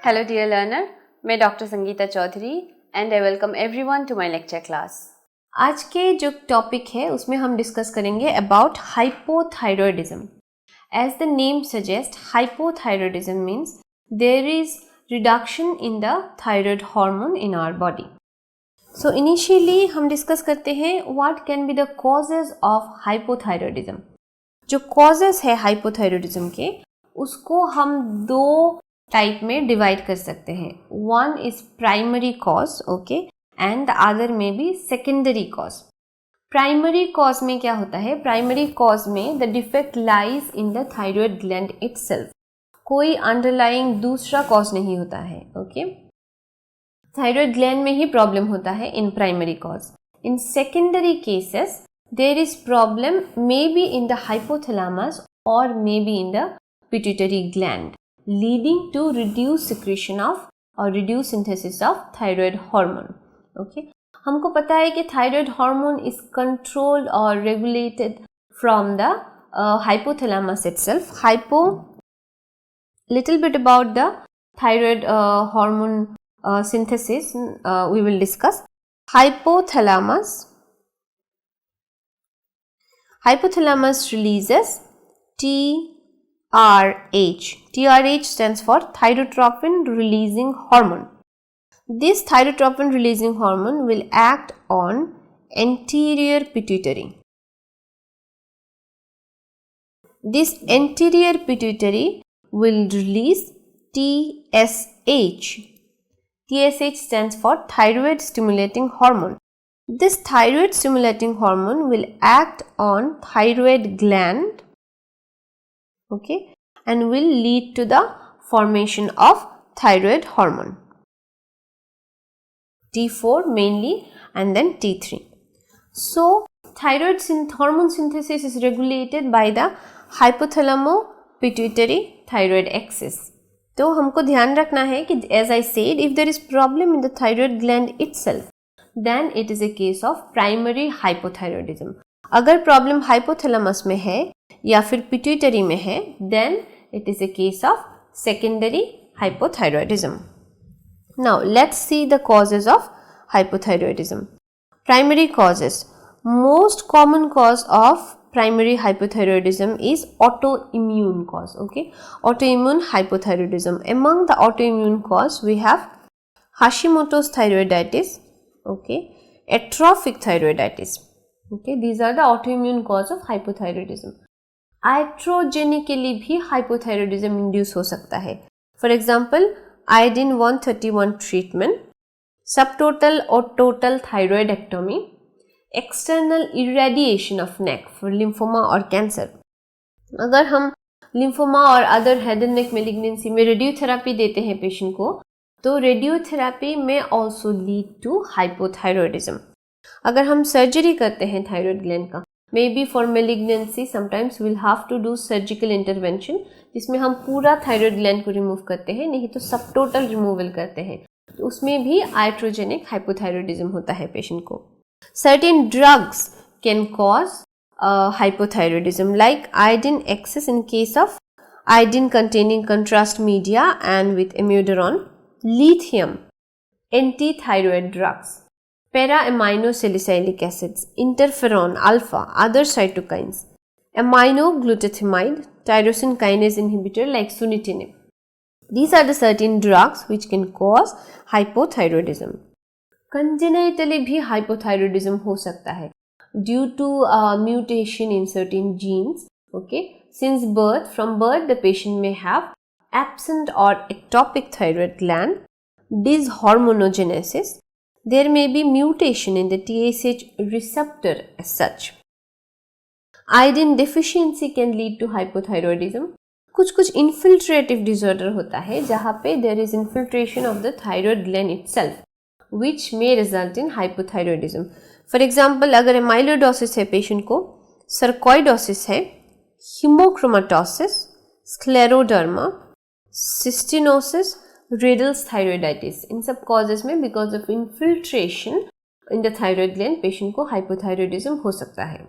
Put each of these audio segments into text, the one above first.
Hello dear learner, मैं doctor Sangeeta Chaudhary and I welcome everyone to my lecture class. आज के जो टॉपिक है उसमें हम डिस्कस करेंगे about hypothyroidism. As the name suggest, hypothyroidism means there is reduction in the thyroid hormone in our body. So initially हम discuss करते हैं what can be the causes of hypothyroidism. जो कॉजेज है hypothyroidism के उसको हम दो टाइप में डिवाइड कर सकते हैं। One is primary cause, okay, and the other may be secondary cause. Primary cause में क्या होता है? प्राइमरी कॉज में the defect lies in the thyroid gland itself. कोई अंडरलाइंग दूसरा कॉज नहीं होता है, ओके। थायराइड ग्लैंड में ही प्रॉब्लम होता है in primary cause. In secondary cases there is problem may be in the hypothalamus और may be in the pituitary gland, leading to reduced secretion of or reduced synthesis of thyroid hormone. Okay, हमको पता है कि thyroid hormone is controlled or regulated from the hypothalamus itself. Little bit about the thyroid hormone synthesis we will discuss. Hypothalamus releases TRH. TRH stands for thyrotropin releasing hormone. This thyrotropin releasing hormone will act on anterior pituitary. This anterior pituitary will release TSH. TSH stands for thyroid stimulating hormone. This thyroid stimulating hormone will act on thyroid gland, okay, and will lead to the formation of thyroid hormone T4 mainly and then T3. So thyroid hormone synthesis is regulated by the hypothalamo-pituitary thyroid axis. तो हमको ध्यान रखना है कि as I said, if there is problem in the thyroid gland itself, then it is a case of primary hypothyroidism. अगर problem hypothalamus में है या फिर पिट्यूटरी में है, then it is a case of secondary hypothyroidism. Now let's see the causes of hypothyroidism. Primary causes. Most common cause of primary hypothyroidism is autoimmune cause, okay, autoimmune hypothyroidism. Among the autoimmune cause we have Hashimoto's thyroiditis, okay, atrophic thyroiditis, okay, these are the autoimmune cause of hypothyroidism. आइट्रोजेनिकली भी hypothyroidism induce हो सकता है। For example iodine 131 treatment, subtotal और total thyroidectomy, external irradiation of neck for lymphoma और cancer. अगर हम lymphoma और other head and neck malignancy में रेडियोथेरापी देते हैं पेशेंट को, तो रेडियोथेरापी में ऑल्सो लीड टू हाइपोथायरॉयडिज्म। अगर हम सर्जरी करते हैं थायराइड ग्लैंड का, maybe for malignancy sometimes we'll have to do surgical intervention जिसमें हम पूरा थायराइड ग्लैंड को रिमूव करते हैं, नहीं तो सबटोटल रिमूवल करते हैं, तो उसमें भी आइट्रोजेनिक हाइपोथायरॉयडिज्म होता है पेशेंट को। Certain drugs can cause hypothyroidism like iodine excess in case of iodine containing contrast media and with amiodarone, lithium, anti-thyroid drugs, para-aminosalicylic acids, interferon alpha, other cytokines, aminoglutathamide, tyrosine kinase inhibitor like sunitinib. These are the certain drugs which can cause hypothyroidism. Congenitally भी hypothyroidism हो सकता है due to mutation in certain genes, okay. Since birth, from birth the patient may have absent or ectopic thyroid gland, dishormonogenesis. There may be mutation in the TSH receptor as such. Iodine deficiency can lead to hypothyroidism. कुछ infiltrative disorder होता है जहाँ पे there is infiltration of the thyroid gland itself, which may result in hypothyroidism. For example, अगर amyloidosis है patient को, sarcoidosis है, hemochromatosis, scleroderma, cystinosis, Riddle's thyroiditis, इन सब causes में because of infiltration in the thyroid gland patient को hypothyroidism हो सकता है।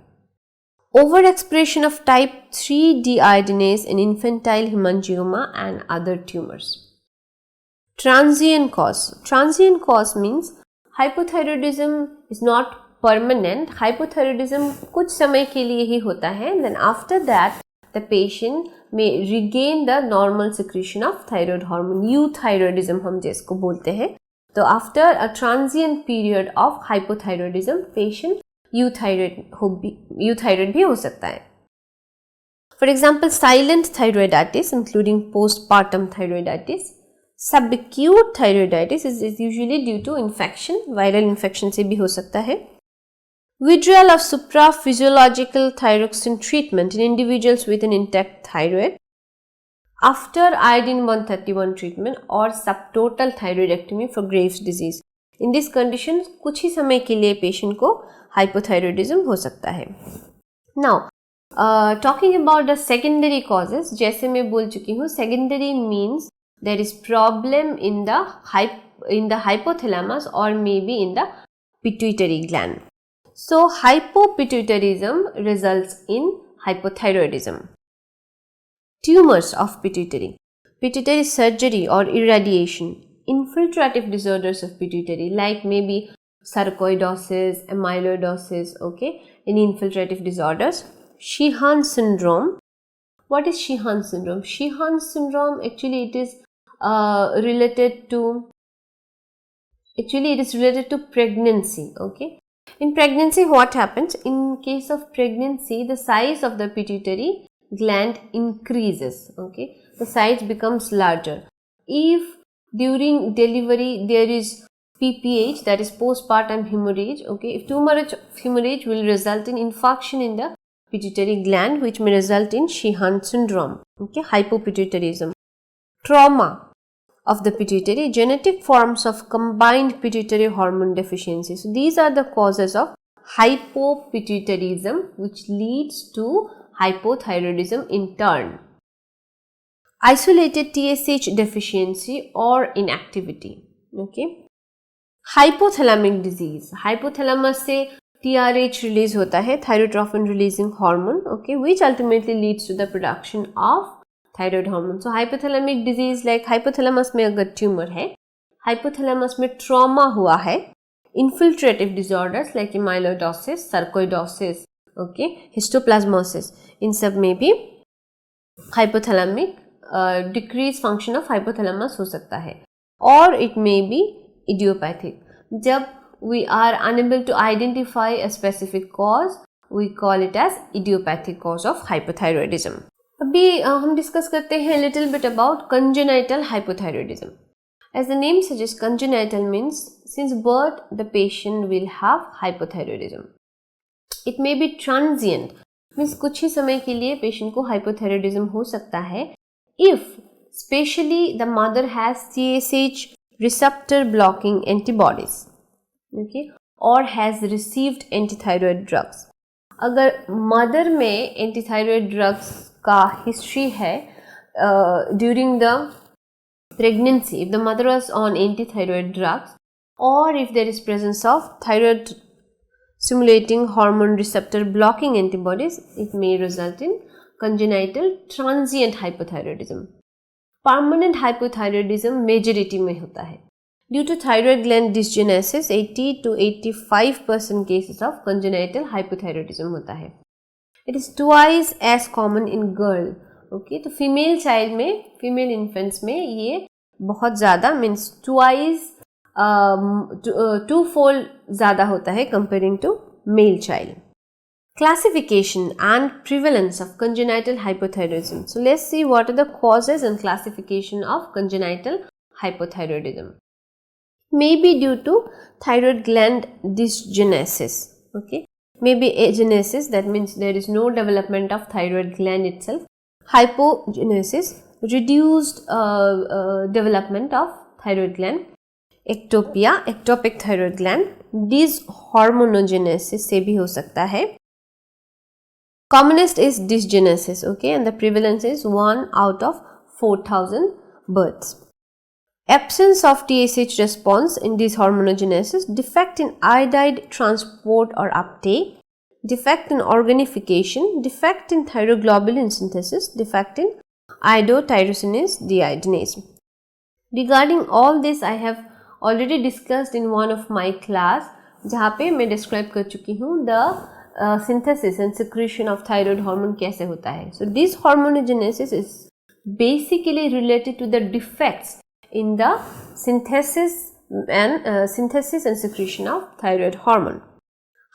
Overexpression of type 3 deiodinase in infantile hemangioma and other tumors. Transient cause means hypothyroidism is not permanent. Hypothyroidism कुछ समय के लिए ही होता है. Then after that the patient may regain the normal secretion of thyroid hormone. Euthyroidism हम जिसको बोलते हैं. तो after a transient period of hypothyroidism patient euthyroid भी हो सकता है. For example, silent thyroiditis including postpartum thyroiditis. Subacute thyroiditis is usually due to infection, viral infection से भी हो सकता है. Withdrawal of supraphysiological thyroxine treatment in individuals with an intact thyroid after iodine 131 treatment or subtotal thyroidectomy for Graves' disease. In this condition कुछ ही समय के लिए patient को hypothyroidism हो सकता है. Now, talking about the secondary causes, जैसे मैं बोल चुकी हूँ, secondary means there is problem in the hypothalamus or maybe in the pituitary gland. So hypopituitarism results in hypothyroidism. Tumors of pituitary, pituitary surgery or irradiation, infiltrative disorders of pituitary like maybe sarcoidosis, amyloidosis, okay, any infiltrative disorders. Sheehan syndrome. What is Sheehan syndrome? Sheehan syndrome actually it is related to pregnancy, okay. In pregnancy what happens? In case of pregnancy the size of the pituitary gland increases, okay, the size becomes larger. If during delivery there is PPH, that is postpartum hemorrhage, okay, if too much hemorrhage will result in infarction in the pituitary gland which may result in Sheehan syndrome, okay, hypopituitarism. Trauma of the pituitary, genetic forms of combined pituitary hormone deficiency. So these are the causes of hypopituitarism which leads to hypothyroidism in turn. Isolated TSH deficiency or inactivity, okay. Hypothalamic disease, hypothalamus से TRH release होता है, thyrotrophin releasing hormone, okay, which ultimately leads to the production of thyroid hormone. So hypothalamic disease like hypothalamus में अगर tumor है, hypothalamus में trauma हुआ है, infiltrative disorders like amyloidosis, sarcoidosis, okay, histoplasmosis, इन सब में भी hypothalamic decreased function of hypothalamus हो सकता है. Or it may be idiopathic. जब we are unable to identify a specific cause, we call it as idiopathic cause of hypothyroidism. अभी हम discuss करते हैं little bit about congenital hypothyroidism. As the name suggests, congenital means since birth the patient will have hypothyroidism. It may be transient, means कुछ ही समय के लिए patient को hypothyroidism हो सकता है if especially the mother has TSH receptor blocking antibodies, okay, or has received antithyroid drugs. अगर mother में antithyroid drugs का history है during the pregnancy, if the mother was on antithyroid drugs, or if there is presence of thyroid stimulating hormone receptor blocking antibodies, it may result in congenital transient hypothyroidism. Permanent hypothyroidism majority में होता है. Due to thyroid gland dysgenesis, 80 to 85% cases of congenital hypothyroidism होता है. It is twice as common in girl. Okay, तो female child में, female infants में ये बहुत ज़्यादा means twice twofold ज़्यादा होता है comparing to male child. Classification and prevalence of congenital hypothyroidism. So let's see what are the causes and classification of congenital hypothyroidism. Maybe due to thyroid gland dysgenesis. Okay, maybe agenesis, that means there is no development of thyroid gland itself. Hypogenesis, reduced development of thyroid gland. Ectopia, ectopic thyroid gland. Dyshormonogenesis से भी हो सकता है. Commonest is dysgenesis, okay, and the prevalence is 1 out of 4,000 births. Absence of TSH response in dyshormonogenesis, defect in iodide transport or uptake, defect in organification, defect in thyroglobulin synthesis, defect in iodotyrosinase deiodinase. Regarding all this I have already discussed in one of my class, जहाँ पे मैं describe कर चुकी हूँ the synthesis and secretion of thyroid hormone कैसे होता है. So this hormonogenesis is basically related to the defects in the synthesis and secretion of thyroid hormone.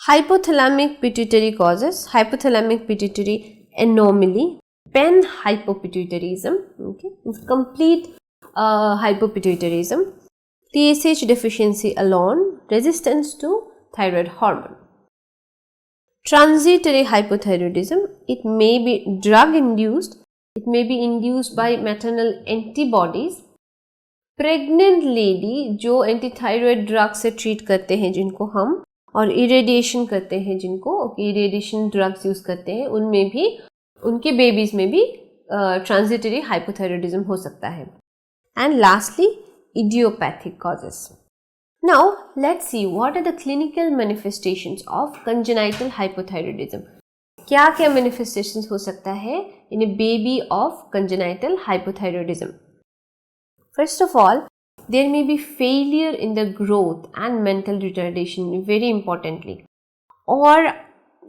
Hypothalamic pituitary causes, hypothalamic pituitary anomaly, panhypopituitarism, okay, complete hypopituitarism, TSH deficiency alone, resistance to thyroid hormone. Transitory hypothyroidism, it may be drug induced, it may be induced by maternal antibodies. Pregnant lady जो antithyroid drug से treat करते हैं जिनको हम, और irradiation करते हैं जिनको, इरेडिएशन ड्रग्स यूज करते हैं, उनमें भी, उनके बेबीज में भी ट्रांजिटरी हाइपोथायरॉयडिज्म हो सकता है. And lastly idiopathic causes. Now let's see what are the clinical manifestations of congenital hypothyroidism. क्या क्या manifestations हो सकता है in a baby of congenital hypothyroidism? First of all, there may be failure in the growth and mental retardation, very importantly. और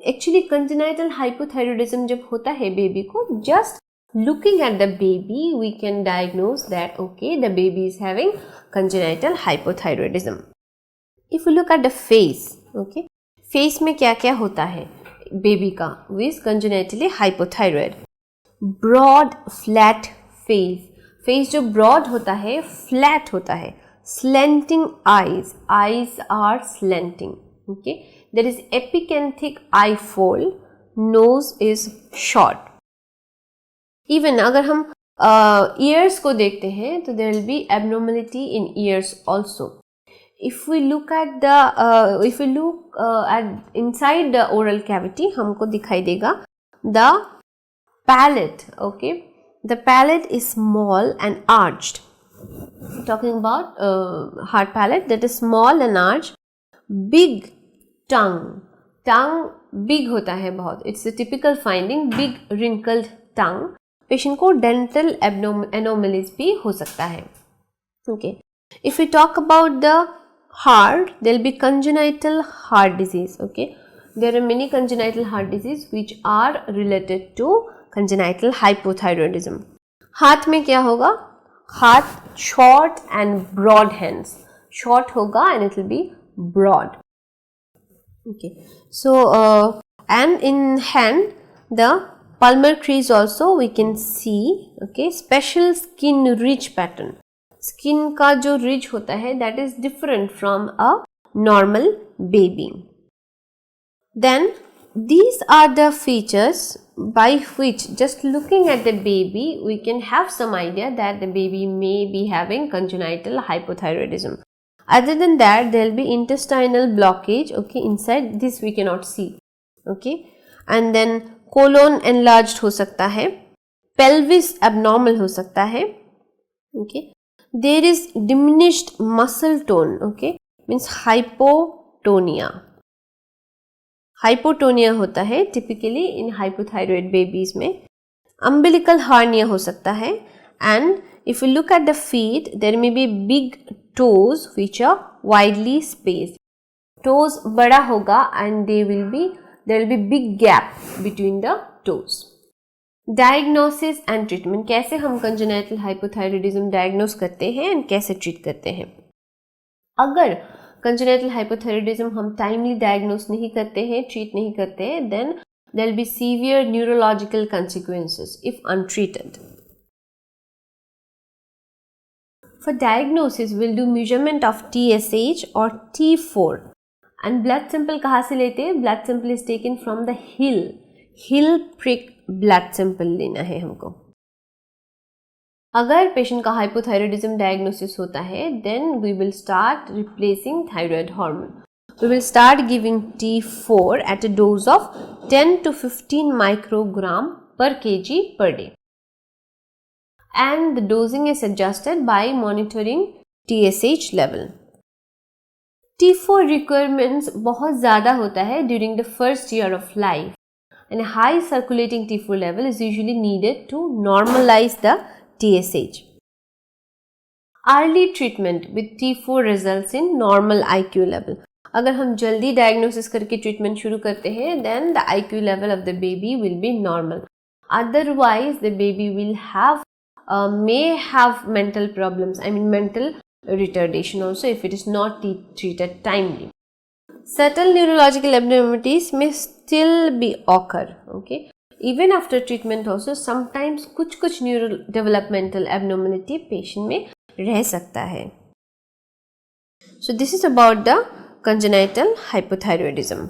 actually congenital hypothyroidism जब होता है baby को, just looking at the baby we can diagnose that okay, the baby is having congenital hypothyroidism. If you look at the face, okay, face में क्या क्या होता है baby का with congenitally hypothyroid? Broad flat face, face जो broad होता है flat होता है. Slanting eyes, eyes are slanting, okay. There is epicanthic eye fold, nose is short. Even अगर हम ears को देखते हैं तो there will be abnormality in ears also. If we look at inside the oral cavity, हमको दिखाई देगा the palate, okay. The palate is small and arched. Talking about hard palate, that is small and arched. Big tongue, tongue big होता है बहुत. It's a typical finding, big wrinkled tongue. Patient को dental anomalies भी हो सकता है. Okay. If we talk about the heart, there will be congenital heart disease. Okay. There are many congenital heart disease which are related to congenital hypothyroidism. हाथ में क्या होगा? हाथ short and broad hands. Short होगा and it will be broad. Okay. So and in hand the palmar crease also we can see, okay, special skin ridge pattern. Skin का जो ridge होता है that is different from a normal baby. Then these are the features by which just looking at the baby we can have some idea that the baby may be having congenital hypothyroidism. Other than that there will be intestinal blockage, okay, inside this we cannot see, okay. And then colon enlarged हो सकता है, pelvis abnormal हो सकता है, okay. There is diminished muscle tone, okay, means hypotonia. Hypotonia होता है typically in hypothyroid babies में. Umbilical hernia हो सकता है. And if you look at the feet, there may be big toes which are widely spaced. Toes बड़ा होगा and there will be big gap between the toes. Diagnosis and treatment, कैसे हम congenital hypothyroidism diagnose करते हैं and कैसे treat करते हैं. अगर congenital hypothyroidism हम timely diagnose नहीं करते हैं, treat नहीं करते हैं, then there will be severe neurological consequences if untreated. For diagnosis, we'll do measurement of TSH or T4. And blood sample कहाँ से लेते हैं? Blood sample is taken from the heel prick blood sample लेना है हमको. अगर patient का hypothyroidism diagnosis होता है, then we will start replacing thyroid hormone. We will start giving T4 at a dose of 10 to 15 microgram per kg per day. And the dosing is adjusted by monitoring TSH level. T4 requirements बहुत ज़्यादा होता है during the first year of life, and a high circulating T4 level is usually needed to normalize the TSH. Early treatment with T4 results in normal IQ level. अगर हम जल्दी diagnosis करके treatment शुरू करते हैं then the IQ level of the baby will be normal. Otherwise the baby will have may have mental problems, I mean mental retardation also if it is not treated timely. Certain neurological abnormalities may still be occur, okay. Even after treatment also sometimes कुछ neurodevelopmental abnormality patient में रह सकता है. So this is about the congenital hypothyroidism.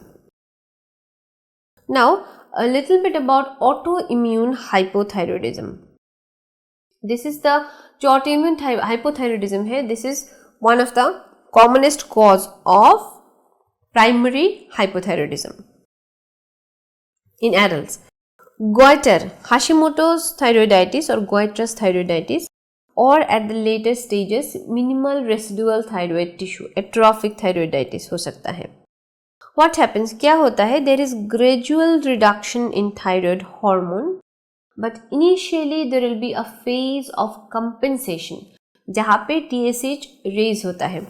Now a little bit about autoimmune hypothyroidism. This is the जो autoimmune hypothyroidism है, this is one of the commonest cause of primary hypothyroidism in adults. Goiter, Hashimoto's thyroiditis or Goiter's thyroiditis, or at the later stages minimal residual thyroid tissue, atrophic thyroiditis हो सकता है. What happens? क्या होता है? There is gradual reduction in thyroid hormone, but initially there will be a phase of compensation जहाँ पे TSH raise होता है.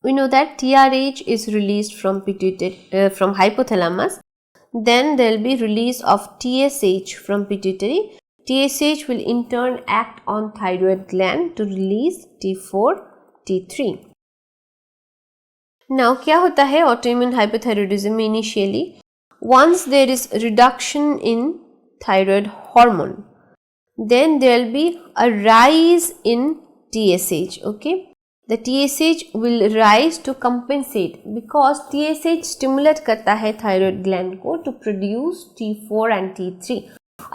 We know that TRH is released from pituitary from hypothalamus. Then there will be release of TSH from pituitary. TSH will in turn act on thyroid gland to release T4, T3. Now क्या होता है autoimmune hypothyroidism में initially? Once there is reduction in thyroid hormone, then there will be a rise in TSH, okay. The TSH will rise to compensate because TSH stimulate करता है thyroid gland को to produce T4 and T3.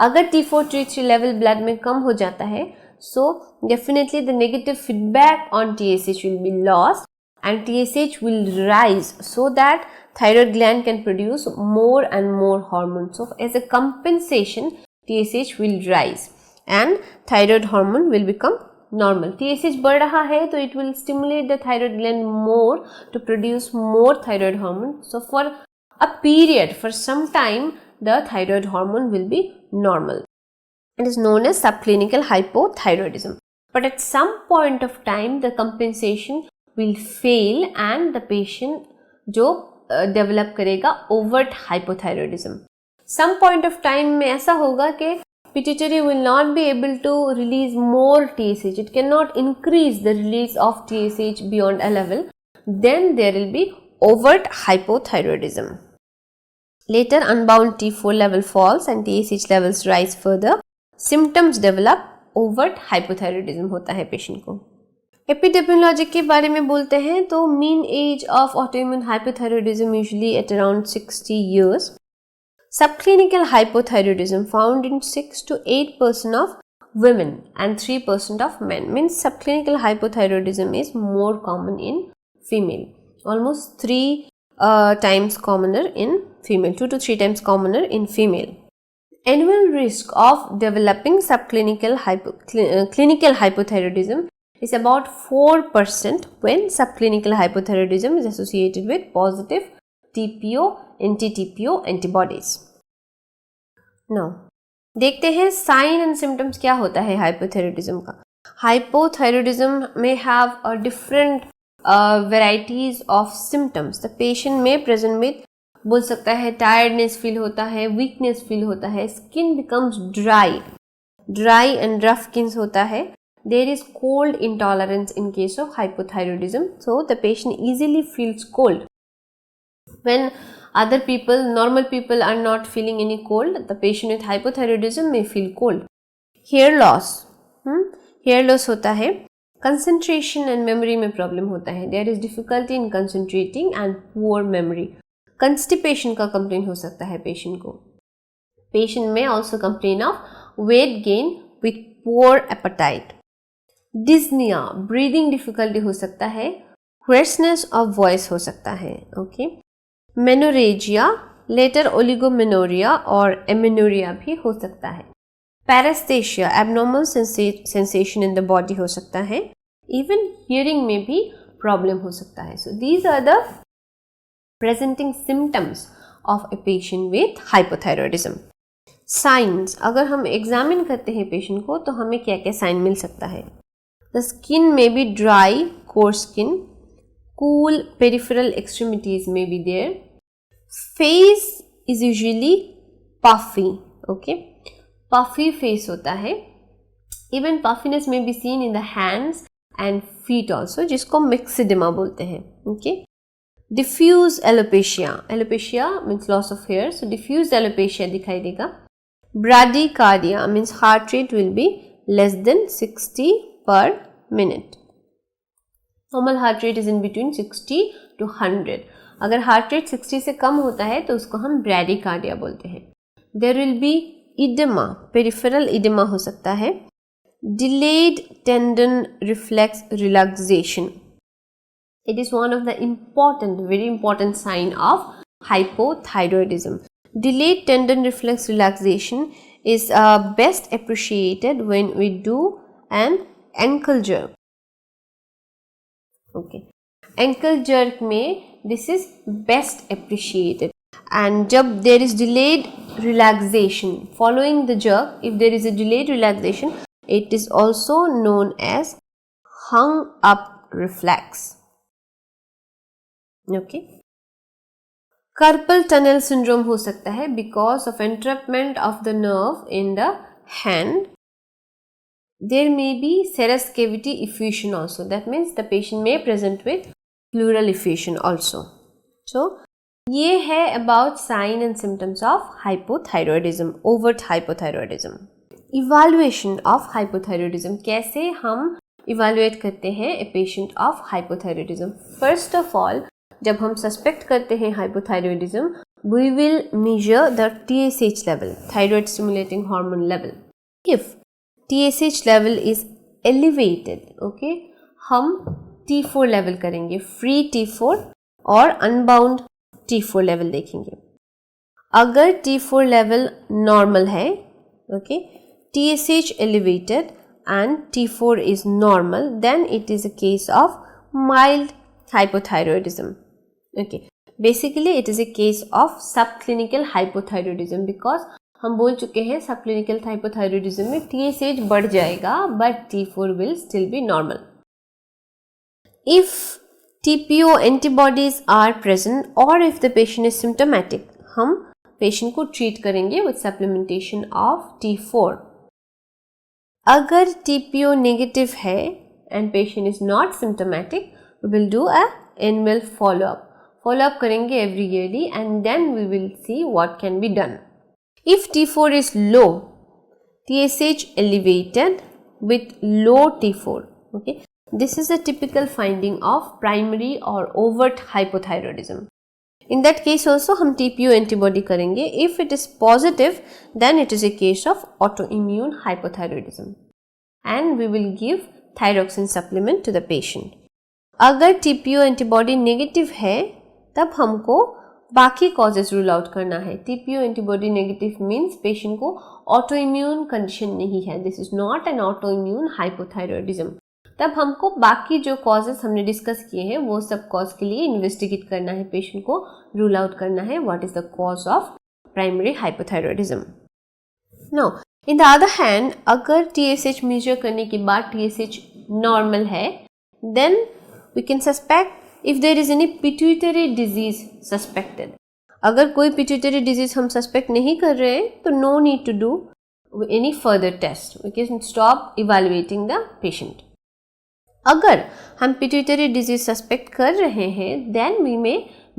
अगर T4, T3 level blood में कम हो जाता है, so definitely the negative feedback on TSH will be lost and TSH will rise so that thyroid gland can produce more and more hormones. So as a compensation, TSH will rise and thyroid hormone will become normal. TSH बढ़ रहा है तो it will stimulate the thyroid gland more to produce more thyroid hormone. So for a period, for some time, the thyroid hormone will be normal. It is known as subclinical hypothyroidism. But at some point of time, the compensation will fail and the patient जो develop करेगा overt hypothyroidism. Some point of time में ऐसा होगा कि pituitary will not be able to release more TSH. It cannot increase the release of TSH beyond a level. Then there will be overt hypothyroidism. Later unbound T4 level falls and TSH levels rise further. Symptoms develop. overt hypothyroidism होता है patient को. Epidemiology के बारे में बोलते हैं तो mean age of autoimmune hypothyroidism usually at around 60 years. Subclinical hypothyroidism found in 6 to 8% of women and 3% of men. Means subclinical hypothyroidism is more common in female. Almost 3 times commoner in female. 2 to 3 times commoner in female. Annual risk of developing subclinical clinical hypothyroidism is about 4% when subclinical hypothyroidism is associated with positive TPO, anti-TPO antibodies. Now, देखते हैं sign and symptoms क्या होता है hypothyroidism का. Hypothyroidism may have a different varieties of symptoms. The patient may present with बोल सकता है tiredness feel होता है, weakness feel होता है, skin becomes dry and rough skins होता है. There is cold intolerance in case of hypothyroidism, so the patient easily feels cold. When other people, normal people are not feeling any cold, the patient with hypothyroidism may feel cold. Hair loss, hair loss होता है. Concentration and memory में problem होता है. There is difficulty in concentrating and poor memory. Constipation का complaint हो सकता है patient को. Patient may also complain of weight gain with poor appetite. Dyspnea, breathing difficulty हो सकता है. Hoarseness of voice हो सकता है. Okay. Menorrhagia, later oligomenorrhea और amenorrhea भी हो सकता है. Paresthesia, abnormal sensation in the body हो सकता है. Even hearing में भी problem हो सकता है. So these are the presenting symptoms of a patient with hypothyroidism. Signs, अगर हम examine करते हैं patient को तो हमें क्या क्या sign मिल सकता है. The skin may be dry, coarse skin. Cool peripheral extremities may be there. Face is usually puffy. Okay, puffy face होता है. Even puffiness may be seen in the hands and feet also, जिसको myxedema बोलते हैं. Okay. Diffuse alopecia. Alopecia means loss of hair. So diffuse alopecia दिखाई देगा. Bradycardia means heart rate will be less than 60 per minute. Normal heart rate is in between 60 to 100. अगर heart rate 60 से कम होता है तो उसको हम bradycardia बोलते हैं. There will be edema, peripheral edema हो सकता है. Delayed tendon reflex relaxation. It is one of the very important sign of hypothyroidism. Delayed tendon reflex relaxation is best appreciated when we do an ankle jerk. Okay, ankle jerk में this is best appreciated. And जब there is delayed relaxation following the jerk, if there is a delayed relaxation, it is also known as hung up reflex. Okay. Carpal tunnel syndrome हो सकता है because of entrapment of the nerve in the hand. There may be serous cavity effusion also. That means the patient may present with pleural effusion also. So ये है about sign and symptoms of hypothyroidism, overt hypothyroidism. Evaluation of hypothyroidism. कैसे हम evaluate करते हैं a patient of hypothyroidism? First of all, जब हम suspect करते हैं hypothyroidism, we will measure the TSH level, thyroid stimulating hormone level. If TSH level is elevated, okay, हम T4 level करेंगे, free T4 और unbound T4 level देखेंगे. अगर T4 level normal है, okay, TSH elevated and T4 is normal, then it is a case of mild hypothyroidism. Okay, basically it is a case of subclinical hypothyroidism because हम बोल चुके हैं subclinical hypothyroidism में TSH बढ़ जाएगा but T4 will still be normal. If TPO antibodies are present or if the patient is symptomatic, हम patient को treat करेंगे with supplementation of T4. अगर TPO negative है and patient is not symptomatic, we will do a annual follow-up. Follow-up करेंगे every yearly and then we will see what can be done. If T4 is low, TSH elevated with low T4, okay, this is a typical finding of primary or overt hypothyroidism. In that case also हम TPO antibody करेंगे. If it is positive, then it is a case of autoimmune hypothyroidism and we will give thyroxine supplement to the patient. अगर TPO antibody negative है तब हमको बाकी causes rule out करना है. TPO antibody negative means patient को autoimmune condition नहीं है. This is not an autoimmune hypothyroidism. तब हमको बाकी जो causes हमने discuss किए हैं वो सब cause के लिए investigate करना है, patient को rule out करना है what is the cause of primary hypothyroidism. Now, in the other hand, अगर TSH measure करने के बाद TSH normal है, then we can suspect if there is any pituitary disease suspected. अगर कोई pituitary disease हम suspect नहीं कर रहे हैं तो no need to do any further test. We can stop evaluating the patient. अगर हम pituitary disease suspect कर रहे हैं then we may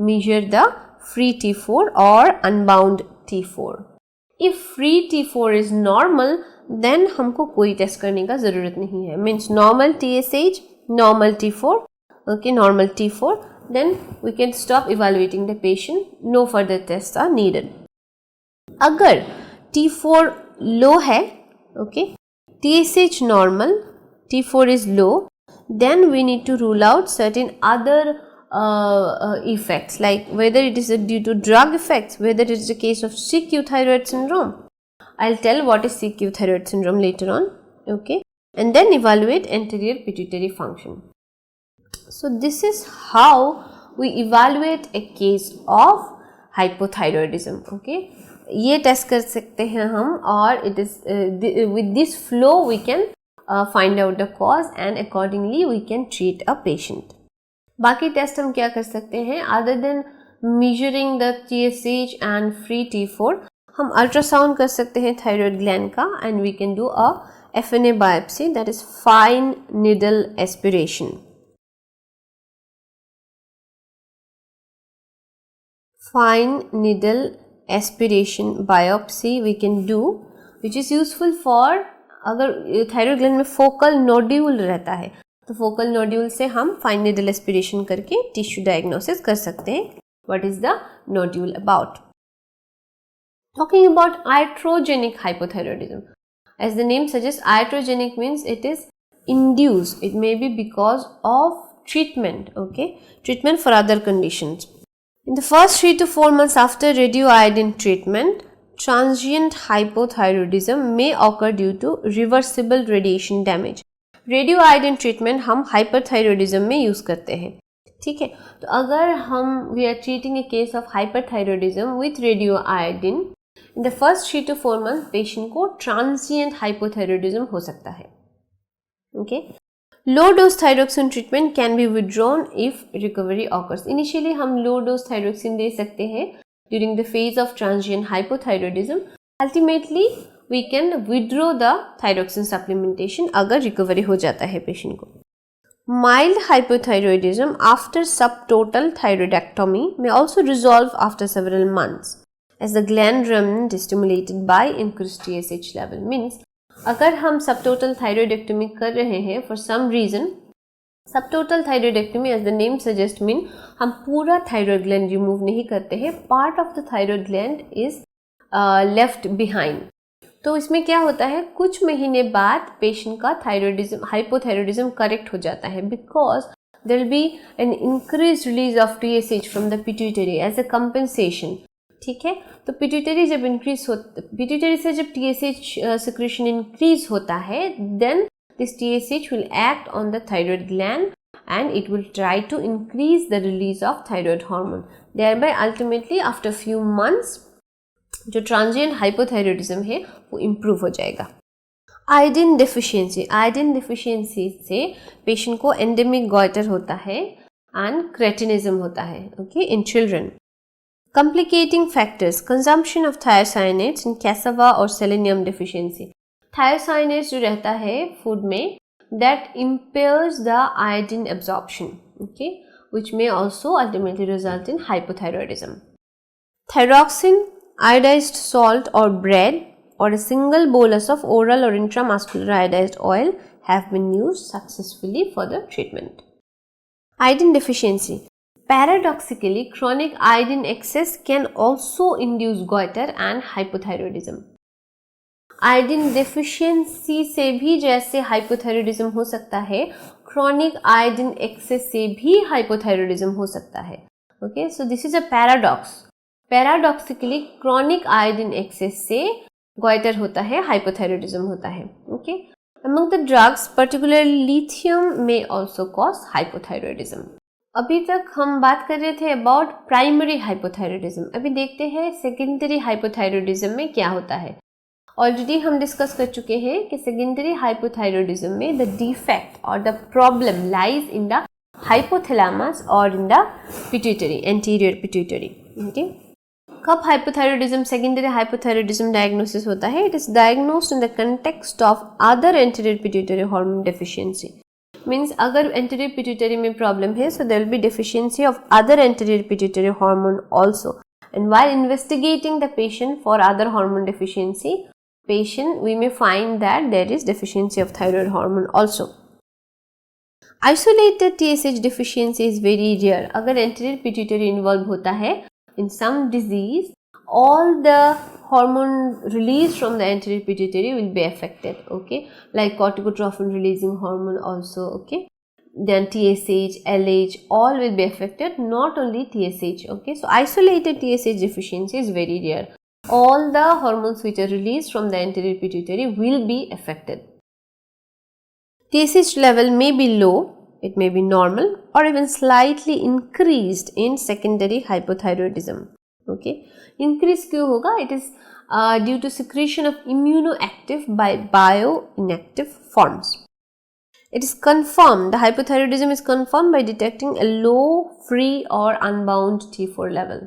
measure the free T4 or unbound T4. If free T4 is normal then हमको कोई test करने का ज़रूरत नहीं है. Means normal TSH, normal T4, okay, normal T4, then we can stop evaluating the patient. No further tests are needed. अगर T4 low है, okay, TSH normal, T4 is low, then we need to rule out certain other effects, like whether it is due to drug effects, whether it is a case of CQ thyroid syndrome. I'll tell what is CQ thyroid syndrome later on, okay, and then evaluate anterior pituitary function. So this is how we evaluate a case of hypothyroidism, okay. ये test कर सकते हैं हम और it is with this flow we can find out the cause and accordingly we can treat a patient. बाकी test हम क्या कर सकते हैं, other than measuring the TSH and free T4, हम अल्ट्रासाउंड कर सकते हैं थायराइड ग्लैंड का and we can do a FNA biopsy, that is fine needle aspiration. Fine needle aspiration biopsy we can do, which is useful for अगर thyroid gland में focal nodule रहता है तो फोकल नोड्यूल से हम fine needle aspiration करके tissue diagnosis कर सकते हैं. What is the nodule about? Talking about iatrogenic hypothyroidism. As the name suggests, iatrogenic means it is induced. It may be because of treatment, okay? Treatment for other conditions. In the first 3 to 4 months after radioiodine treatment, transient hypothyroidism may occur due to reversible radiation damage. Radioiodine treatment हम hyperthyroidism में use करते हैं, ठीक है. तो अगर हम we are treating a case of hyperthyroidism with radioiodine in the first 3 to 4 month patient को ट्रांजिएंट हाइपोथायरॉयडिज्म हो सकता है. Okay. Low dose thyroxine treatment can be withdrawn if recovery occurs. Initially हम लो डोज थायरोक्सिन दे सकते हैं during the phase of transient hypothyroidism. Ultimately we can withdraw the thyroxine supplementation अगर recovery हो जाता है पेशेंट को. Mild hypothyroidism after subtotal thyroidectomy may also resolve after several months as the gland remnant is stimulated by increased TSH level. Means अगर हम subtotal thyroidectomy कर रहे हैं for some reason, subtotal thyroidectomy as the name suggests mean हम पूरा thyroid gland remove नहीं करते हैं, part of the thyroid gland is left behind. तो इसमें क्या होता है, कुछ महीने बाद पेशेंट का थायरॉयडिज्म हाइपोथायरॉयडिज्म करेक्ट हो जाता है because there will be an increase release of TSH from the pituitary as a compensation. ठीक है. तो पिट्यूटरी जब इंक्रीज पिट्यूटरी से जब TSH सिक्रीशन इंक्रीज होता है then this TSH will act on the thyroid gland and it will try to increase the release of thyroid hormone. Thereby ultimately after few months जो transient hypothyroidism है वो improve हो जाएगा. Iodine deficiency से patient को endemic goitre होता है and cretinism होता है, okay, in children. Complicating factors, consumption of thiocyanates in cassava और सेलेनियम डिफिशियंसी. थायोसाइनेट्स जो रहता है फूड में that impairs the iodine absorption, okay, which may also ultimately result in hypothyroidism. Thyroxine, iodized salt or bread or a single bolus of oral or intramuscular iodized oil have been used successfully for the treatment. Iodine deficiency. Paradoxically, chronic iodine excess can also induce goiter and hypothyroidism. Iodine deficiency से भी जैसे hypothyroidism हो सकता है, chronic iodine excess से भी hypothyroidism हो सकता है. Okay, so this is a paradox. Paradoxically chronic iodine excess से goiter होता है, hypothyroidism होता है. Okay, among the drugs particularly lithium may also cause hypothyroidism. अभी तक हम बात कर रहे थे अबाउट प्राइमरी हाइपोथायरॉयडिज्म. अभी देखते हैं सेकेंडरी हाइपोथायरॉयडिज्म में क्या होता है. ऑलरेडी हम डिस्कस कर चुके हैं कि सेकेंडरी हाइपोथायरॉयडिज्म में द डिफेक्ट और the problem lies in the hypothalamus और in the pituitary, anterior pituitary. Okay, कब हाइपोथायरॉयडिज्म सेकेंडरी हाइपोथायरॉयडिज्म डायग्नोसिस होता है? It is diagnosed in the context of other anterior pituitary hormone deficiency. Means अगर anterior pituitary में problem है so there will be deficiency of other anterior pituitary hormone also. And while investigating the patient for other hormone deficiency patient we may find that there is deficiency of thyroid hormone also. Isolated TSH deficiency is very rare. अगर anterior pituitary involved होता है in some disease, all the hormone released from the anterior pituitary will be affected. Okay, like corticotrophin releasing hormone also. Okay, then TSH, LH, all will be affected. Not only TSH. Okay, so isolated TSH deficiency is very rare. All the hormones which are released from the anterior pituitary will be affected. TSH level may be low, it may be normal or even slightly increased in secondary hypothyroidism. Okay, increase क्यों होगा? It is due to secretion of immunoactive by bioinactive forms. It is confirmed, the hypothyroidism is confirmed by detecting a low, free or unbound T4 level.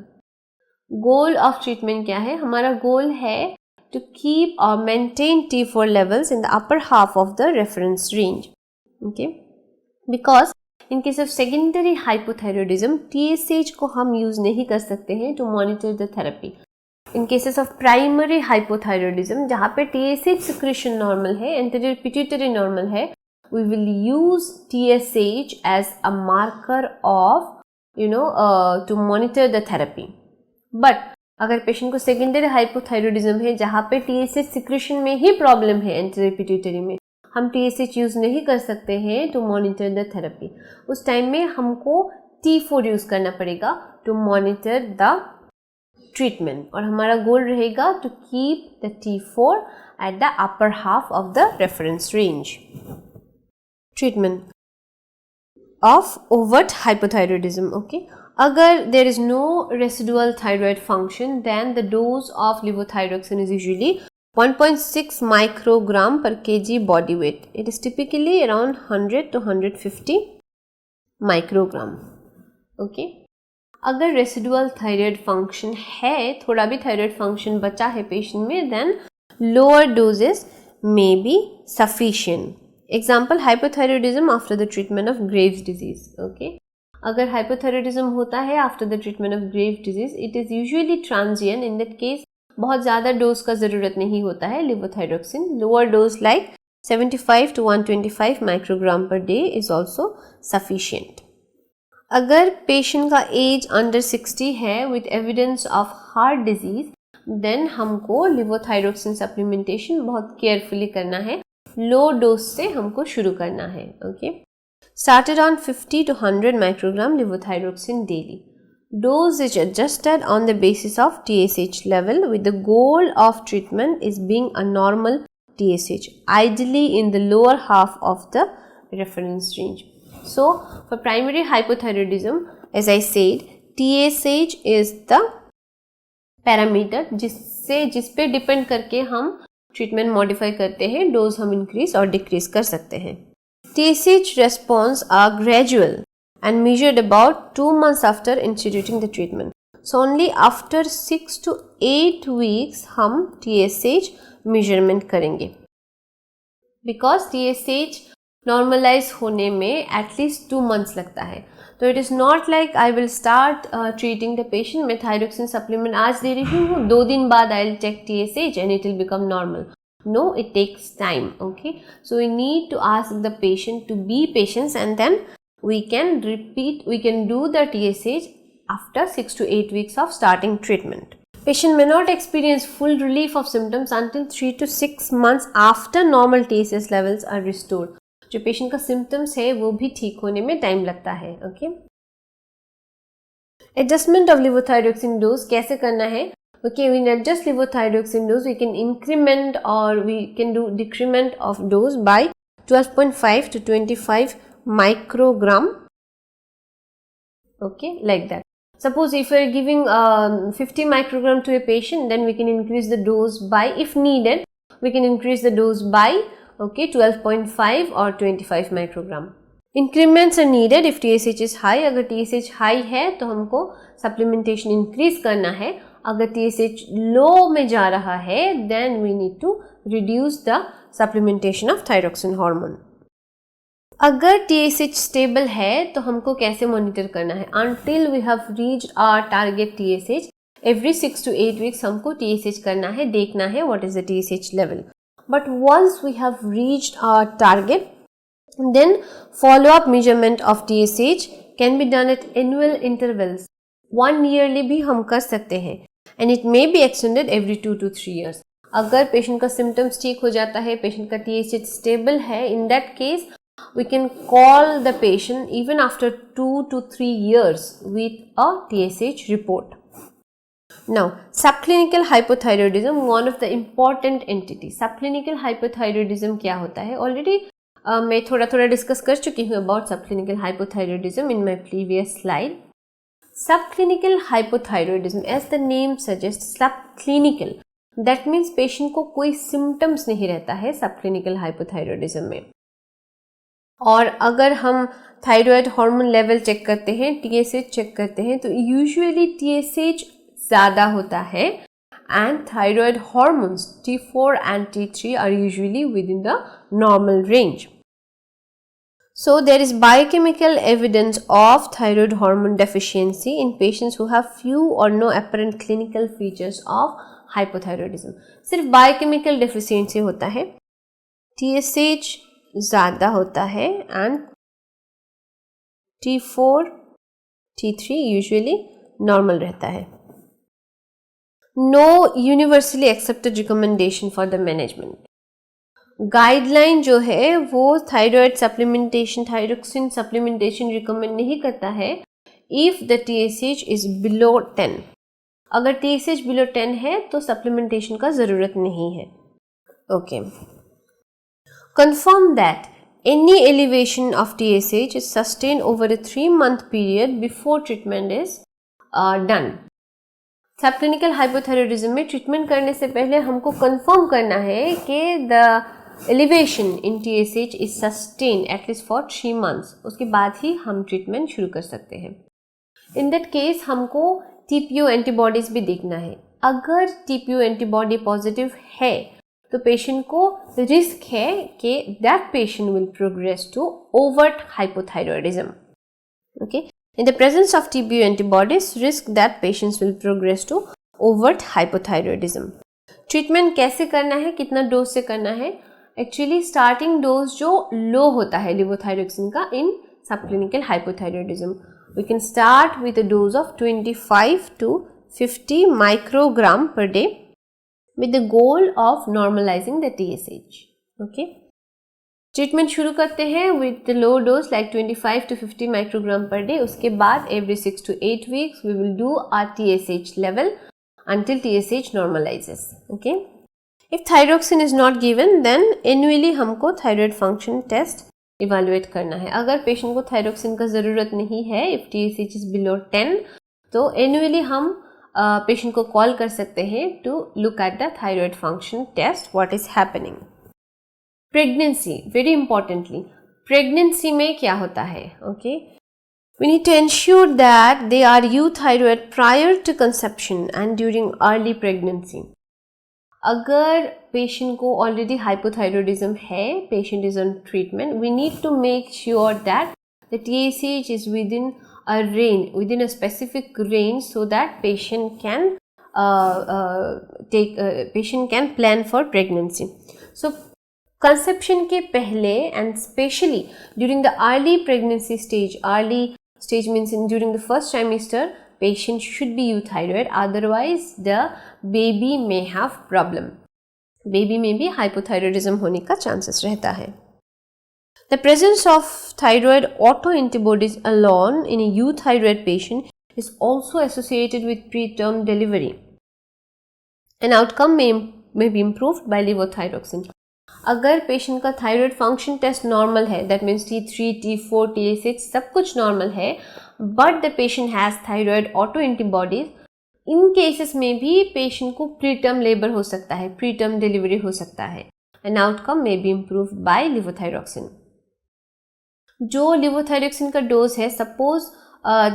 Goal of treatment क्या है? हमारा goal है to keep or maintain T4 levels in the upper half of the reference range. Okay? Because in case of secondary hypothyroidism, TSH को हम use नहीं कर सकते हैं to monitor the therapy. In cases of primary hypothyroidism, जहाँ पे TSH secretion normal है, anterior pituitary normal है, we will use TSH as a marker of, to monitor the therapy. But अगर पेशेंट को सेकेंडरी हाइपोथायरॉयडिज्म है जहाँ पे TSH secretion में ही प्रॉब्लम है एंटेरियर पिट्यूटरी में, हम TSH यूज नहीं कर सकते हैं टू मॉनिटर द थेरेपी. उस टाइम में हमको T4 यूज करना पड़ेगा टू मॉनिटर द ट्रीटमेंट, और हमारा गोल रहेगा to keep the T4 at the upper half of the reference range. Treatment of overt hypothyroidism. Okay, अगर there is no residual thyroid function, then the dose of levothyroxine is usually 1.6 microgram per kg body weight. It is typically around 100 to 150 microgram. Okay. अगर residual thyroid function है, थोड़ा भी thyroid function बचा है patient में, then lower doses may be sufficient. Example, hypothyroidism after the treatment of Graves' disease. Okay. अगर hypothyroidism होता है after the treatment of Graves' disease, it is usually transient. In that case, बहुत ज़्यादा dose का ज़रूरत नहीं होता है levothyroxine. Lower dose like 75 to 125 microgram per day is also sufficient. अगर पेशेंट का एज अंडर 60 है with evidence of heart disease, then हमको levothyroxine supplementation बहुत केयरफुली करना है. लो डोज से हमको शुरू करना है. Okay, started on 50 to 100 microgram levothyroxine daily. Dose is adjusted on the basis of TSH level with the goal of treatment is being a normal TSH, ideally in the lower half of the reference range. So, for primary hypothyroidism, as I said, TSH is the parameter जिस पे depend करके हम treatment modify करते हैं, dose हम increase और decrease कर सकते हैं. TSH response are gradual and measured about 2 months after instituting the treatment. So only after 6 to 8 weeks हम TSH measurement करेंगे. Because TSH normalize होने में at least 2 months लगता है. तो it is not like I will start treating the patient में thyroxine supplement आज दे रही हूँ, 2 दिन बाद I will check TSH and it will become normal. No, it takes time. Okay, so we need to ask the patient to be patient, and then we can do the TSH after 6 to 8 weeks of starting treatment. Patient may not experience full relief of symptoms until 3 to 6 months after normal TSH levels are restored. जो patient का symptoms है वो भी ठीक होने में time लगता है. Okay, adjustment of levothyroxine dose कैसे करना है? Okay, we adjust levothyroxine dose, we can increment or we can do decrement of dose by 12.5 to 25 microgram. Okay, like that. Suppose if we are giving 50 microgram to a patient, then we can increase the dose by, if needed, we can increase the dose by 12.5 or 25 microgram. Increments are needed if TSH is high. अगर TSH high है तो हमको supplementation increase करना है. अगर TSH low में जा रहा है, then we need to reduce the supplementation of thyroxine hormone. अगर TSH stable है तो हमको कैसे monitor करना है? Until we have reached our target TSH, every 6 to 8 weeks हमको TSH करना है, देखना है what is the TSH level. But once we have reached our target, then follow-up measurement of TSH can be done at annual intervals. 1 yearly भी हम कर सकते हैं. And it may be extended every 2 to 3 years. अगर patient का symptoms ठीक हो जाता है, पेशेंट का TSH स्टेबल है, in that case we can call the patient even after 2 to 3 years with a TSH report. Now, subclinical hypothyroidism, one of the important entities. Subclinical hypothyroidism क्या होता है? Already मैं थोड़ा डिस्कस कर चुकी हूँ about subclinical hypothyroidism in my previous slide. Subclinical hypothyroidism, as the name suggests, subclinical. That means patient को कोई सिम्टम्स नहीं रहता है सब क्लिनिकल हाइपोथायरॉयडिज्म में। और अगर हम थायराइड हार्मोन लेवल चेक करते हैं, TSH चेक करते हैं, तो यूजुअली TSH ज़्यादा होता है and thyroid hormones T4 and T3 are usually within the normal range. So there is biochemical evidence of thyroid hormone deficiency in patients who have few or no apparent clinical features of hypothyroidism. सिर्फ biochemical deficiency होता है, TSH ज़्यादा होता है and T4, T3 usually normal रहता है. No universally accepted recommendation for the management. Guideline जो है वो thyroid supplementation, thyroxine supplementation recommend नहीं करता है if the TSH is below 10. अगर TSH बिलो 10 है तो सप्लीमेंटेशन का ज़रूरत नहीं है. Okay. Confirm that any elevation of TSH is sustained over a 3-month period before treatment is done. Subclinical hypothyroidism में ट्रीटमेंट करने से पहले हमको कंफर्म करना है कि the elevation in TSH is sustain at least for 3 months. उसके बाद ही हम ट्रीटमेंट शुरू कर सकते हैं. इन दैट केस हमको TPO एंटीबॉडीज भी देखना है. अगर TPO एंटीबॉडी पॉजिटिव है तो पेशेंट को रिस्क है कि that patient will progress to overt hypothyroidism. Okay. In the presence of TPO antibodies, risk that patients will progress to overt hypothyroidism. Treatment कैसे करना है, कितना डोज से करना है? एक्चुअली स्टार्टिंग डोज जो लो होता है लिवोथायरोक्सिन का in subclinical hypothyroidism, we can start with a dose of 25 to 50 microgram per day with the goal of normalizing the TSH. Okay. Treatment शुरू करते हैं with the low dose like 25 to 50 microgram per day. उसके बाद every 6 to 8 weeks we will do our TSH level until TSH normalizes. Okay. If thyroxine is not given, then annually हमको thyroid function test evaluate करना है. अगर patient को thyroxine का ज़रूरत नहीं है, if TSH is below 10, तो annually हम पेशेंट को कॉल कर सकते हैं to look at the thyroid function test what is happening. Pregnancy, very importantly, pregnancy में क्या होता है? Okay, we need to ensure that they are euthyroid prior to conception and during early pregnancy. अगर patient को already hypothyroidism है, patient is on treatment, we need to make sure that the TSH is within a range, within a specific range, so that patient can plan for pregnancy. So conception के पहले and specially during the early pregnancy stage, early stage means during the first trimester, patient should be euthyroid, otherwise the baby may have problem. Baby में भी hypothyroidism होने का chances रहता है. The presence of thyroid auto antibodies alone in a euthyroid patient is also associated with preterm delivery. An outcome may be improved by levothyroxine. अगर patient का thyroid function test normal है, that means T3, T4, TSH सब कुछ नॉर्मल है, but the patient has thyroid auto antibodies, in cases में भी patient को प्रीटर्म लेबर हो सकता है, प्रीटर्म डिलीवरी हो सकता है. An outcome may be improved by levothyroxine. जो लिवोथायरोक्सिन का डोज है, suppose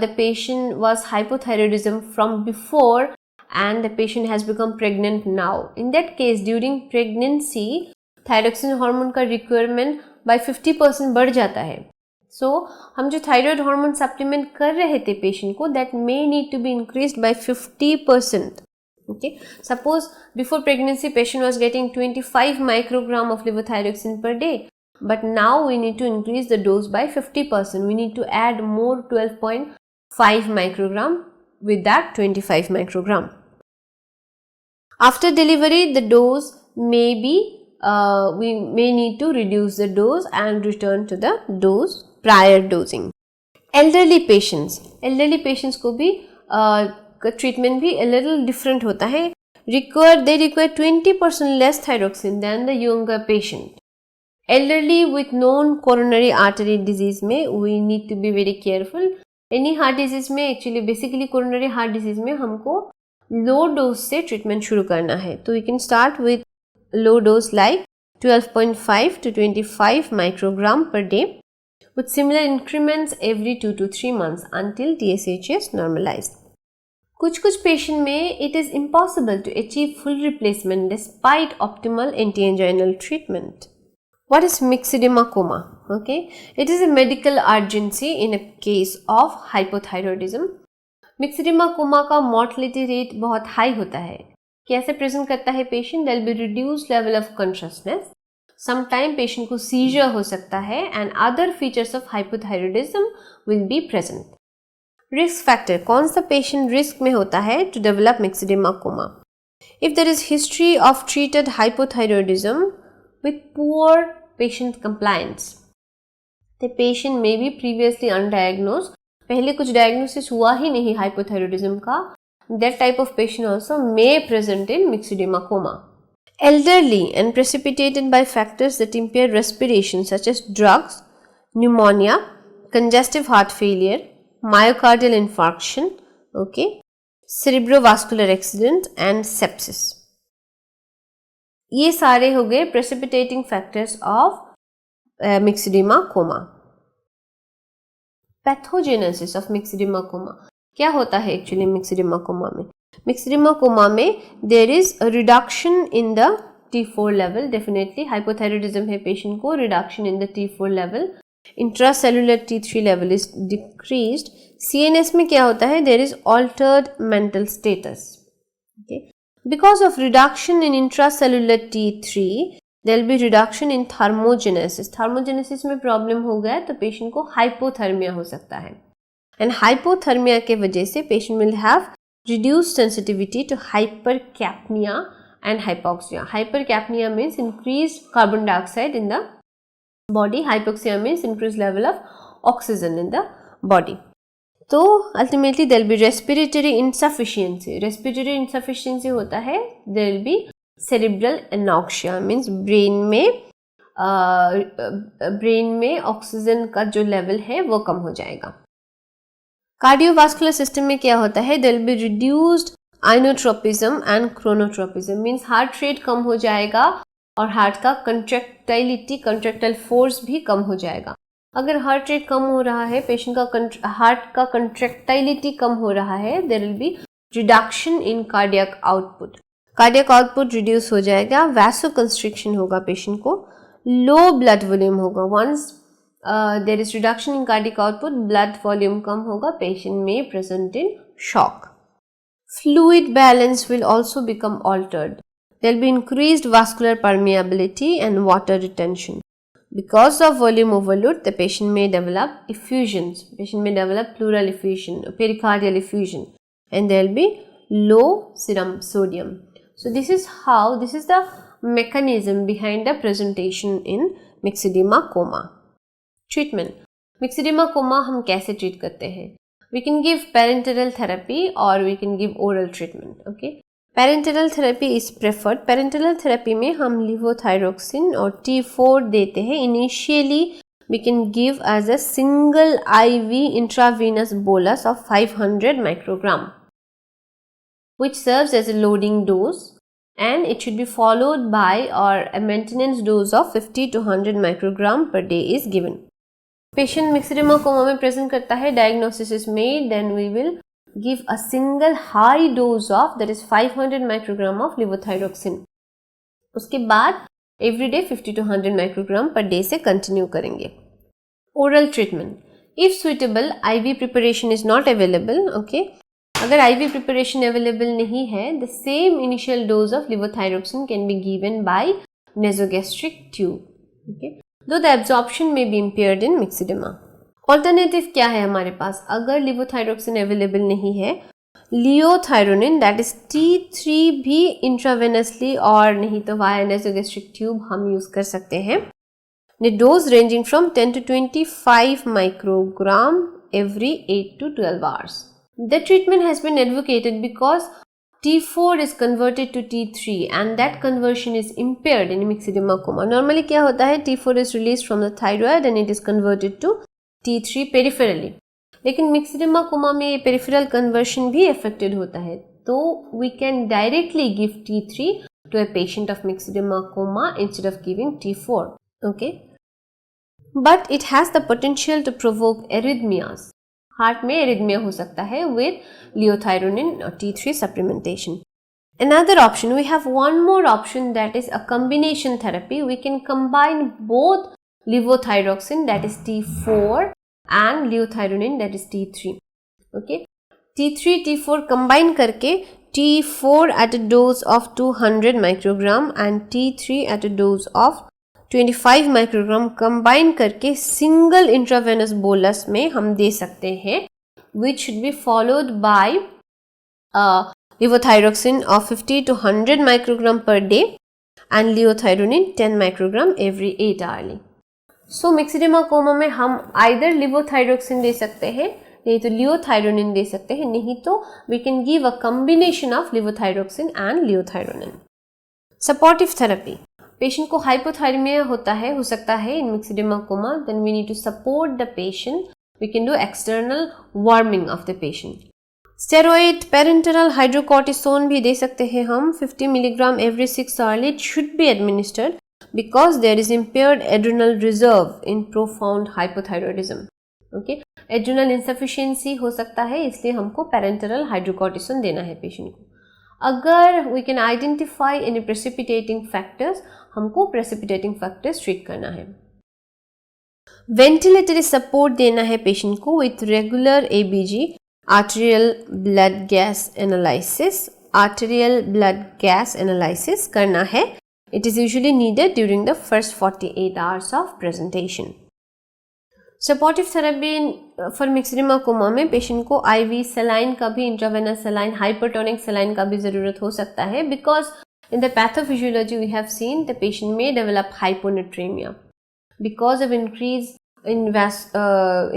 the patient was hypothyroidism from before and the patient has become pregnant now. In that case, during pregnancy, thyroxine hormone का requirement bye 50% बढ़ जाता है. सो हम जो thyroid hormone supplement कर रहे थे पेशेंट को, that may need to be increased by 50%. Okay, suppose before pregnancy patient was getting 25 microgram of levothyroxine per day, but now we need to increase the dose by 50%. We need to add more 12.5 microgram with that 25 microgram. After delivery, the dose may be we may need to reduce the dose and return to the dose prior dosing. Elderly patients को भी treatment भी a little different होता है. They require 20% less thyroxine than the younger patient. Elderly with known coronary artery disease में we need to be very careful. Any heart disease में, actually basically coronary heart disease में हमको low dose से treatment शुरू करना है, तो you can start with low dose like 12.5 to 25 microgram per day with similar increments every 2 to 3 months until TSH is normalized. कुछ patient में it is impossible to achieve full replacement despite optimal anti-anginal treatment. What is myxedema coma? Okay, it is a medical urgency in a case of hypothyroidism. myxedema coma का mortality rate बहुत high होता है. कैसे present करता है patient? There will be reduced level of consciousness, sometime patient को seizure हो सकता है and other features of hypothyroidism will be present. Risk factor, कौन सा पेशेंट रिस्क में होता है to develop myxedema coma? If there is history of treated hypothyroidism with poor patient compliance, the patient may be previously undiagnosed, पहले कुछ diagnosis हुआ ही नहीं hypothyroidism का, that type of patient also may present in myxedema coma. Elderly and precipitated by factors that impair respiration such as drugs, pneumonia, congestive heart failure, myocardial infarction, okay, cerebrovascular accident and sepsis. ये सारे हो गए precipitating factors of myxedema coma. Pathogenesis of myxedema coma, क्या होता है actually myxedema coma में? myxedema coma में there is a reduction in the T4 level, definitely hypothyroidism है पेशेंट को, reduction in the T4 level, intracellular T3 level is decreased. CNS में क्या होता है? There is altered mental status. Okay. Because of reduction in intracellular T3, there will be reduction in thermogenesis. Thermogenesis में problem हो गया तो patient को hypothermia हो सकता है, एंड हाइपोथर्मिया के वजह से patient will have reduced sensitivity to hypercapnia and hypoxia. Hypercapnia means increased carbon dioxide in the body. Hypoxia means increased level of oxygen in the body. तो ultimately there will be respiratory insufficiency. Respiratory insufficiency होता है there will be cerebral anoxia, means brain में oxygen का जो level है वो कम हो जाएगा. कार्डियोवास्कुलर सिस्टम में क्या होता है? There will be reduced inotropism and chronotropism, means heart rate कम हो जाएगा और हार्ट का कंट्रैक्टाइल फोर्स भी कम हो जाएगा. अगर हार्ट रेट कम हो रहा है, पेशेंट का हार्ट का कंट्रैक्टाइलिटी कम हो रहा है, there will be reduction in cardiac output. Cardiac output reduce हो जाएगा, वैसो कंस्ट्रिक्शन होगा पेशेंट को, लो ब्लड वॉल्यूम होगा. Once there is reduction in cardiac output, blood volume कम होगा, पेशेंट में present in shock. Fluid balance will also become altered. There will be increased vascular permeability and water retention. Because of volume overload, the patient may develop effusions. Patient may develop pleural effusion, pericardial effusion, and there will be low serum sodium. So this is the mechanism behind the presentation in myxedema coma. Treatment. myxedema coma हम कैसे treat करते हैं? We can give parenteral therapy or we can give oral treatment. Okay. Parenteral therapy is preferred. Parenteral therapy में हम levothyroxine और T4 देते हैं. Initially we can give as a single IV intravenous bolus of 500 microgram which serves as a loading dose, and it should be followed by or a maintenance dose of 50 to 100 microgram per day is given. Patient myxedema coma में present करता है, diagnosis is made, then we will give a single high dose of, that is 500 microgram of levothyroxine. उसके बाद every day 50 to 100 microgram per day से continue करेंगे. Oral treatment, if suitable, IV preparation is not available. Okay, अगर IV preparation available नहीं है, the same initial dose of levothyroxine can be given by nasogastric tube. Okay, though the absorption may be impaired in myxedema. Alternative क्या है हमारे पास? अगर लिवोथायरोक्सिन available नहीं है, लियोथायरोनिन that is T3 भी इंट्रावेनसली और नहीं तो वाया नेसोगैस्ट्रिक ट्यूब हम यूज कर सकते हैं. Dose ranging from 10 to 25 microgram every 8 to 12 hours. The treatment has been advocated because T4 is converted to T3 and that conversion is impaired in myxedema coma. Normally क्या होता है? T4 is released from the thyroid and it is converted to T3 peripherally, लेकिन myxedema coma में ये peripheral conversion भी affected होता है. तो we can directly give T3 to a patient of myxedema coma instead of giving T4. Okay, but it has the potential to provoke arrhythmias. Heart में arrhythmia हो सकता है with liothyronine or T3 supplementation. Another option, we have one more option, that is a combination therapy. We can combine both levothyroxine, that is T4, and liothyronine, that is T3. Okay, T3 T4 combine करके T4 at a dose of 200 microgram and T3 at a dose of 25 microgram combine करके single intravenous bolus में हम दे सकते हैं, which should be followed by levothyroxine of 50 to 100 microgram per day and liothyronine 10 microgram every 8 hourly. So myxedema coma में हम either levothyroxine दे सकते हैं, नहीं तो liothyronine दे सकते हैं, नहीं तो we can give a combination of levothyroxine and liothyronine. Supportive therapy. Patient को हाइपोथायरमिया होता है, हो सकता है इन myxedema coma, then we need to support the patient. We can do external warming of the patient. Steroid parenteral hydrocortisone भी दे सकते हैं हम 50 milligram every 6 hourly. It should be administered because there is impaired adrenal reserve in profound hypothyroidism. Okay, adrenal insufficiency हो सकता है, इसलिए हमको parenteral hydrocortisone देना है पेशेंट को. अगर we can identify any precipitating factors, हमको precipitating factors treat करना है. वेंटिलेटरी सपोर्ट देना है पेशेंट को with regular ABG, arterial blood gas analysis. Arterial blood gas analysis करना है. It is usually needed during the first 48 hours of presentation. Supportive therapy for myxedema coma में patient को IV saline का भी, intravenous saline, hypertonic saline का भी ज़रूरत हो सकता है, because in the pathophysiology we have seen the patient में develop hyponatraemia because of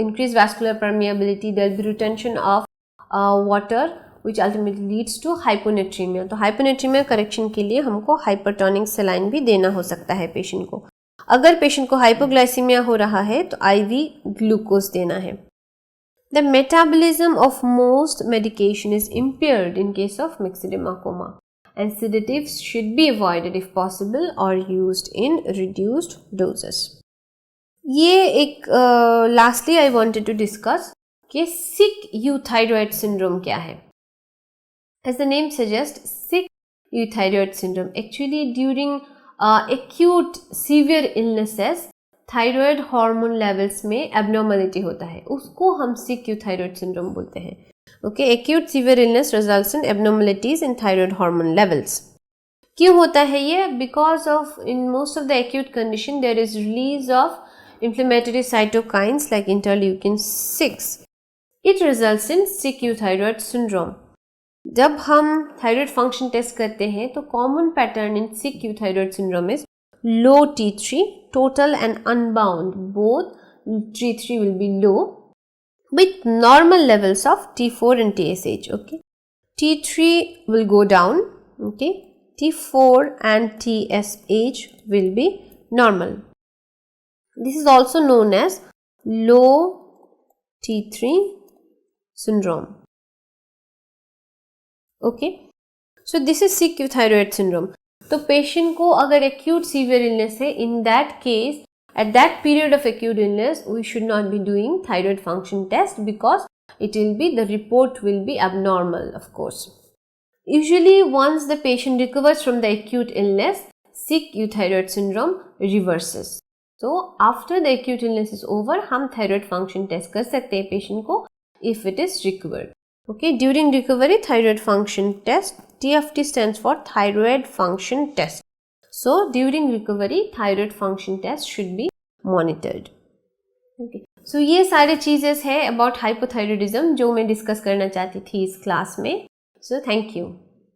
increased vascular permeability. There will be retention of water which ultimately leads to hyponatremia. तो hyponatremia correction के लिए हमको हाइपरटोनिक सलाइन भी देना हो सकता है पेशेंट को. अगर पेशेंट को हाइपोग्लाइसीमिया हो रहा है तो IV ग्लूकोज देना है. The metabolism of most medication is impaired in case of myxedema coma and sedatives should be avoided if possible or used in reduced doses. ये एक lastly I wanted to discuss कि sick euthyroid syndrome क्या है. As the name suggests, sick euthyroid syndrome, actually during acute severe illnesses thyroid hormone levels में abnormality होता है, उसको हम सिक यूथायरॉइड सिंड्रोम बोलते हैं. Okay, acute severe illness results in abnormalities in thyroid hormone levels. क्यों होता है ये? Because of in most of the acute condition there is release of inflammatory cytokines like interleukin 6. It results in sick euthyroid syndrome. जब हम thyroid function test करते हैं तो common pattern in sick euthyroid syndrome is low T3, total and unbound, both T3 will be low with normal levels of T4 and TSH. Okay, T3 will go down. Okay, T4 and TSH will be normal. This is also known as low T3 syndrome. Okay, so this is sick thyroid syndrome. तो patient को अगर acute severe illness है, in that case at that period of acute illness we should not be doing thyroid function test because it will be, the report will be abnormal, of course. Usually once the patient recovers from the acute illness, sick euthyroid syndrome reverses. So after the acute illness is over, हम thyroid function test कर सकते हैं patient को if it is recovered. Okay, during recovery thyroid function test, TFT stands for thyroid function test. So during recovery thyroid function test should be monitored. Okay, so ये सारे चीजें हैं about hypothyroidism जो मैं डिस्कस करना चाहती थी इस क्लास में. So thank you.